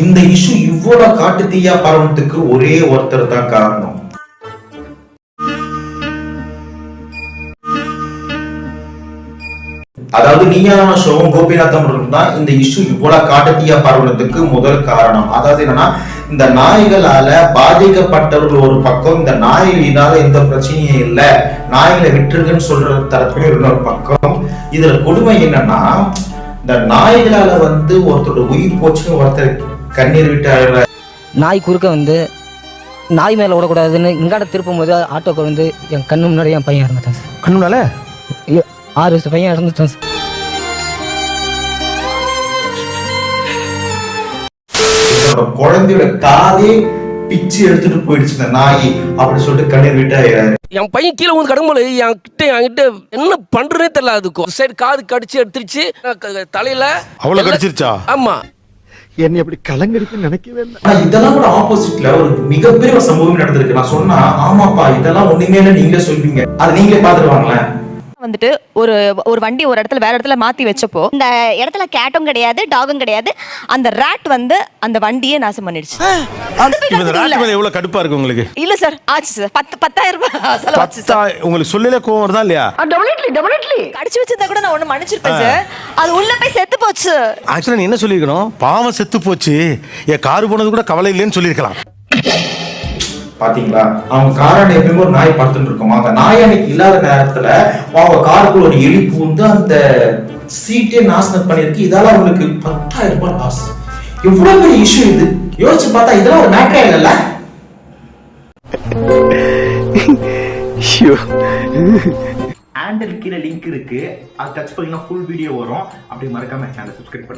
இந்த இஷ்யூ இவ்வளவு காட்டு தீயா பரவத்துக்கு ஒரே ஒருத்தர் தான் காரணம். அதாவது நீயான ஷோவும் கோபிநாத்தம் தான் இந்த இஷ்யூ இவ்வளவு காட்டுத்தீயா பரவறதுக்கு முதல் காரணம். அதாவது என்னன்னா, இந்த நாய்களால பாதிக்கப்பட்டவர்கள் ஒரு பக்கம், இந்த நாயினால எந்த பிரச்சனையும் இல்லை, நாய்களை விட்டுருக்குன்னு சொல்ற தரப்பே இன்னொரு பக்கம். இதுல கொடுமை என்னன்னா, இந்த நாய்களால ஒருத்தரோட உயிர் போச்சுன்னு ஒருத்தர் கண்ணீர் விட்டு நாய் குறுக்க நாய் மேல விடக்கூடாதுன்னு இங்காட திருப்பும் போது ஆட்டோக்கு என் கண்ணு முன்னாடி என் பையன் இறந்துட்டான் சார். கண்ணு முன்னால 6 வயசு பையன் இறந்துட்டான் சார். குழந்தையோட காதே பிச்சு எடுத்துட்டு போயிடுச்சு இந்த நாய் அப்படி சொல்லிட்டு கண்ணீர் விட்டு என் பையன் கீழே வந்து கடம்போல என்கிட்ட என்ன பண்றதே தெரியல. அதுக்கு சைடு காது கடிச்சு எடுத்துருச்சு தலையில அவ்வளவு கடிச்சிருச்சா? ஆமா. என்ன எப்படி கலங்கடிக்கு நினைக்கவே இல்லை. இதெல்லாம் கூட ஆப்போசிட்ல ஒரு மிகப்பெரிய சம்பவம் நடந்திருக்கு. நான் சொன்னா ஆமாப்பா இதெல்லாம் ஒண்ணுமே இல்லை நீங்களே சொல்வீங்க, அது நீங்களே பாத்துருவாங்களேன். ஒரு வண்டி ஒரு இடத்துல வேற இடத்துல மாத்தி வச்சப்போ இந்த இடத்துல கேட்டும் கிடையாது டாகும் கிடையாது, அந்த ராட் அந்த வண்டியே நாசம் பண்ணிடுச்சு. எவ்வளவு கடுப்பா இருக்கு உங்களுக்கு? இல்ல சார் ஆச்சு சார் 10,000 ரூபாய் செலவாச்சு சார். உங்களுக்கு சொல்லல கோவம் வருதா இல்லையா? டெஃபினெட்லி கடிச்சு வச்சிருந்தா கூட நான் ஒண்ணு மன்னிச்சிருப்பேன் சார். அது உள்ள போய் செத்து போச்சு. ஆக்சுவலா நீ என்ன சொல்லிருக்கணும், பாவம் செத்து போச்சு, என் காரு போனது கூட கவலை இல்லைன்னு சொல்லிருக்கலாம். பாத்தீங்களா, அவங்க காரான எப்பயுமே ஒரு நாய் பார்த்துட்டு இருக்கோம். அந்த நாய் அன்னைக்கு இல்லாத நேரத்துல அவங்க காருக்குள்ள ஒரு எலி பூந்து அந்த சீட்டே நாசனம் பண்ணிருக்கு. இதெல்லாம் அவங்களுக்கு 10,000 ரூபாய் லாஸ். எவ்வளவு பெரிய இஷ்யூ இது. யோசிச்சு பார்த்தா இதெல்லாம் ஒரு மேட்டரே இல்லைல்ல. ஹேண்டில் கீழே லிங்க் இருக்கு, அது டச் பண்ணீங்கன்னா ஃபுல் வீடியோ வரும். அப்படி மறக்காம சேனலை சப்ஸ்கிரைப் பண்ணுங்க.